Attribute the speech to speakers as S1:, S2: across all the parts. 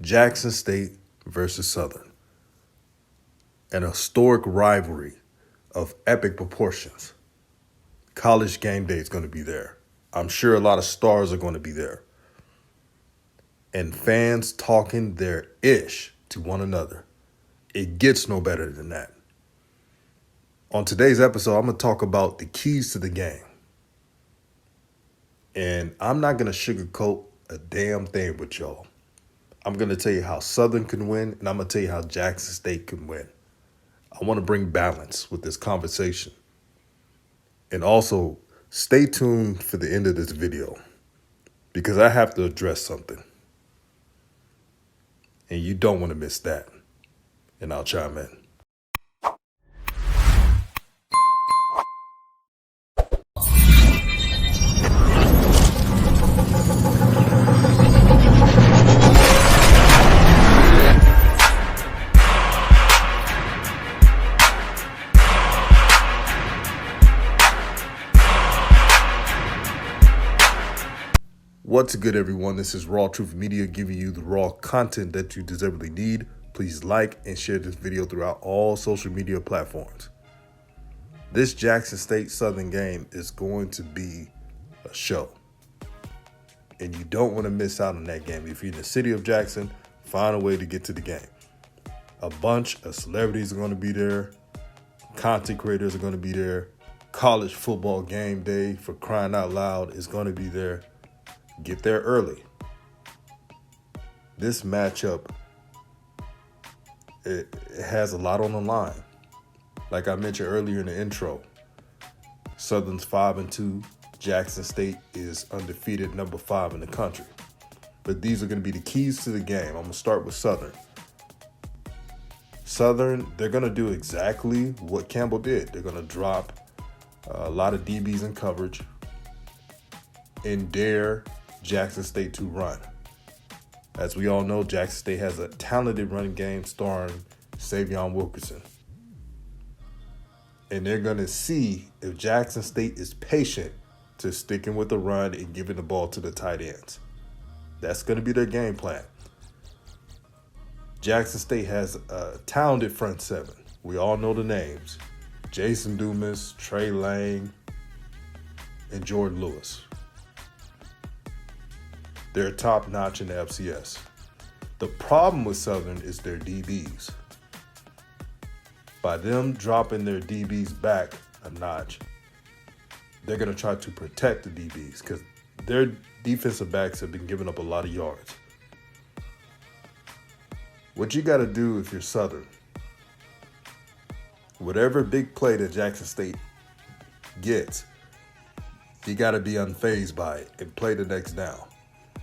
S1: Jackson State versus Southern. An historic rivalry of epic proportions. College game day is going to be there. I'm sure a lot of stars are going to be there. And fans talking their ish to one another. It gets no better than that. On today's episode, I'm going to talk about the keys to the game. And I'm not going to sugarcoat a damn thing with y'all. I'm going to tell you how Southern can win, and I'm going to tell you how Jackson State can win. I want to bring balance with this conversation. And also, stay tuned for the end of this video, because I have to address something. And you don't want to miss that. And I'll chime in. What's good, everyone? This is RawTruth Media giving you the raw content that you deservedly need. Please like and share this video throughout all social media platforms. This Jackson State Southern game is going to be a show. And you don't want to miss out on that game. If you're in the city of Jackson, find a way to get to the game. A bunch of celebrities are going to be there. Content creators are going to be there. College football game day, for crying out loud, is going to be there. Get there early. This matchup, it has a lot on the line. Like I mentioned earlier in the intro, Southern's 5-2. Jackson State is undefeated, number 5 in the country. But these are going to be the keys to the game. I'm going to start with Southern. Southern, they're going to do exactly what Campbell did. They're going to drop a lot of DBs in coverage and dare Jackson State to run. As we all know, Jackson State has a talented running game starring Savion Wilkerson. And they're going to see if Jackson State is patient to sticking with the run and giving the ball to the tight ends. That's going to be their game plan. Jackson State has a talented front seven. We all know the names: Jason Dumas, Trey Lang, and Jordan Lewis. They're top-notch in the FCS. The problem with Southern is their DBs. By them dropping their DBs back a notch, they're going to try to protect the DBs because their defensive backs have been giving up a lot of yards. What you got to do if you're Southern, whatever big play that Jackson State gets, you got to be unfazed by it and play the next down.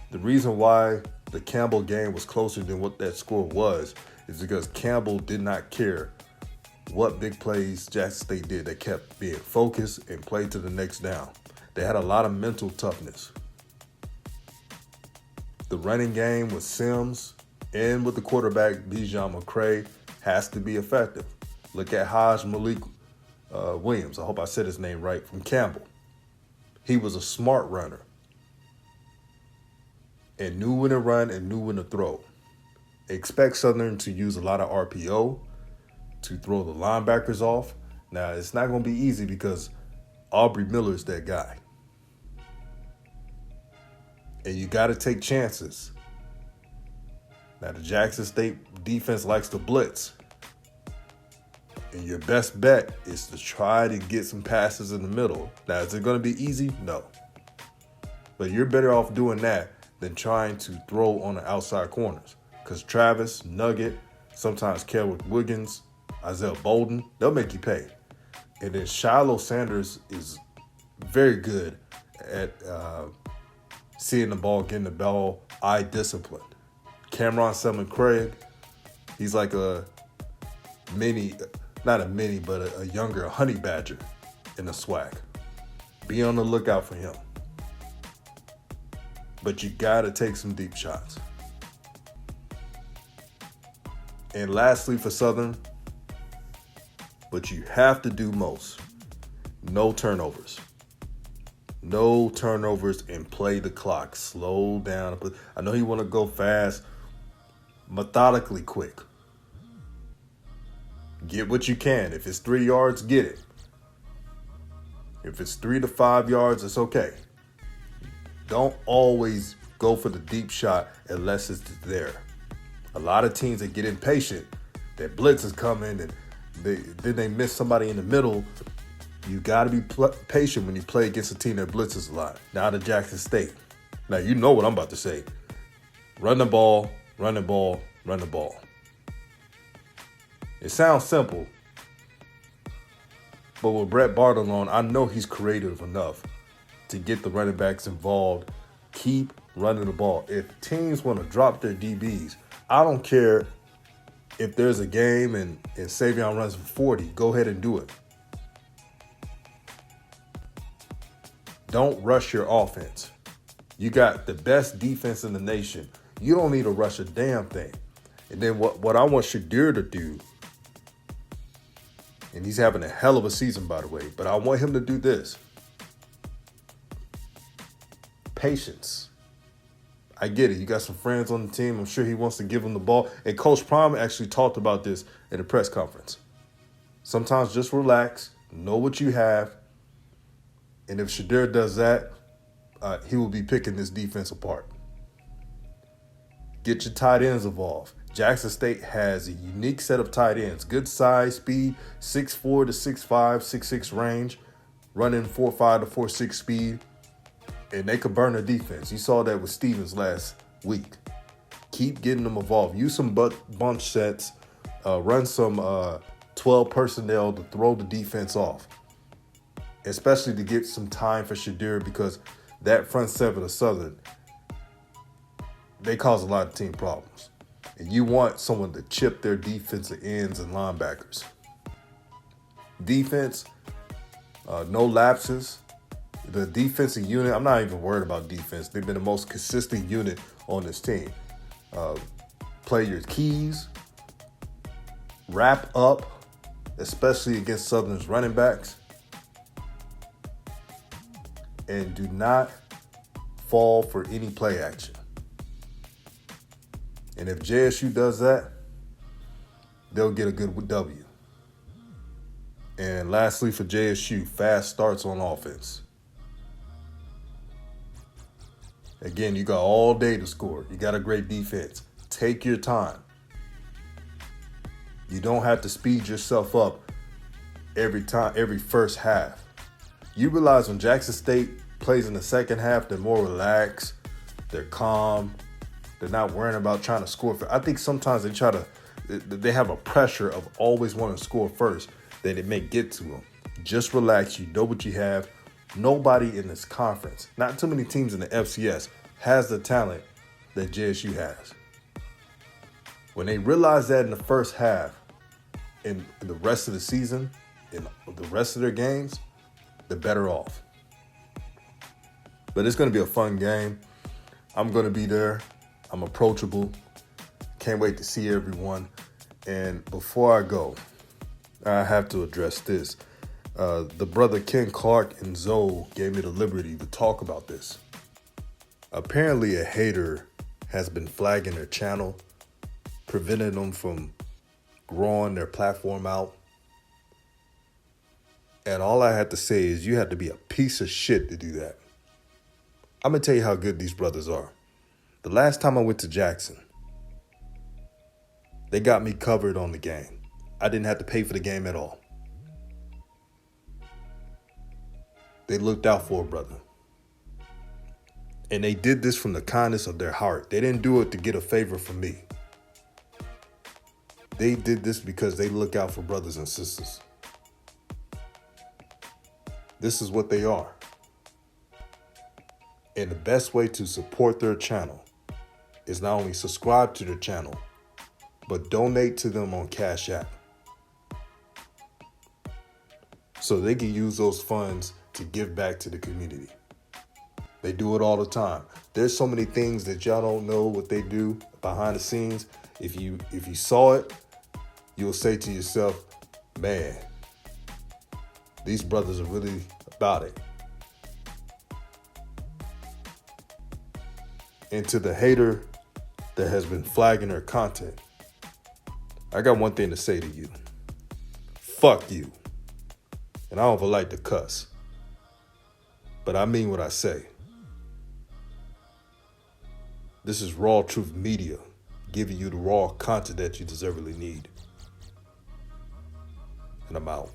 S1: The reason why the Campbell game was closer than what that score was is because Campbell did not care what big plays Jackson State did. They kept being focused and played to the next down. They had a lot of mental toughness. The running game with Sims and with the quarterback Bijan McCray has to be effective. Look at Haj Malik Williams. I hope I said his name right, from Campbell. He was a smart runner and knew when to run and knew when to throw. Expect Southern to use a lot of RPO to throw the linebackers off. Now, it's not going to be easy because Aubrey Miller is that guy. And you got to take chances. Now, the Jackson State defense likes to blitz. And your best bet is to try to get some passes in the middle. Now, is it going to be easy? No. But you're better off doing that than trying to throw on the outside corners. Because Travis, Nugget, sometimes Kelwood Wiggins, Isaiah Bolden, they'll make you pay. And then Shiloh Sanders is very good at seeing the ball, getting the ball, eye discipline. Cameron Selman Craig, he's like a mini, not a mini, but a younger honey badger in the SWAC. Be on the lookout for him. But you got to take some deep shots. And lastly for Southern, what you have to do most, no turnovers. No turnovers and play the clock. Slow down. I know you want to go fast, methodically quick. Get what you can. If it's 3 yards, get it. If it's 3 to 5 yards, it's okay. Don't always go for the deep shot unless it's there. A lot of teams that get impatient, that blitz is coming, and then they miss somebody in the middle. You got to be patient when you play against a team that blitzes a lot. Now to Jackson State. Now you know what I'm about to say. Run the ball, run the ball, run the ball. It sounds simple, but with Brett Bartolone, I know he's creative enough to get the running backs involved. Keep running the ball. If teams want to drop their DBs, I don't care if there's a game and Savion runs for 40, go ahead and do it. Don't rush your offense. You got the best defense in the nation. You don't need to rush a damn thing. And then what I want Shadir to do, and he's having a hell of a season, by the way, but I want him to do this. Patience. I get it. You got some friends on the team. I'm sure he wants to give them the ball. And Coach Prime actually talked about this in a press conference. Sometimes just relax, know what you have, and if Shadir does that, he will be picking this defense apart. Get your tight ends involved. Jackson State has a unique set of tight ends. Good size, speed, 6'4 to 6'5, 6'6 range, running 4'5 to 4'6 speed. And they could burn a defense. You saw that with Stevens last week. Keep getting them involved. Use some bunch sets. Run some 12 personnel to throw the defense off. Especially to get some time for Shadir, because that front seven of Southern, they cause a lot of team problems. And you want someone to chip their defensive ends and linebackers. Defense, no lapses. The defensive unit, I'm not even worried about defense. They've been the most consistent unit on this team. Play your keys. Wrap up, especially against Southern's running backs. And do not fall for any play action. And if JSU does that, they'll get a good W. And lastly for JSU, fast starts on offense. Again, you got all day to score. You got a great defense. Take your time. You don't have to speed yourself up every first half. You realize when Jackson State plays in the second half, they're more relaxed, they're calm, they're not worrying about trying to score. I think sometimes they have a pressure of always wanting to score first that it may get to them. Just relax, you know what you have. Nobody in this conference, not too many teams in the FCS, has the talent that JSU has. When they realize that in the first half, in the rest of the season, in the rest of their games, they're better off. But it's going to be a fun game. I'm going to be there. I'm approachable. Can't wait to see everyone. And before I go, I have to address this. The brother Ken Clark and Zoe gave me the liberty to talk about this. Apparently a hater has been flagging their channel, preventing them from growing their platform out. And all I had to say is you have to be a piece of shit to do that. I'm going to tell you how good these brothers are. The last time I went to Jackson, they got me covered on the game. I didn't have to pay for the game at all. They looked out for a brother. And they did this from the kindness of their heart. They didn't do it to get a favor from me. They did this because they look out for brothers and sisters. This is what they are. And the best way to support their channel is not only subscribe to their channel, but donate to them on Cash App. So they can use those funds to give back to the community. They do it all the time. There's so many things that y'all don't know what they do behind the scenes. If you saw it, you'll say to yourself, man, these brothers are really about it. And to the hater that has been flagging their content, I got one thing to say to you. Fuck you. And I don't even like to cuss, but I mean what I say. This is RawTruth Media, giving you the raw content that you deservedly need. And I'm out.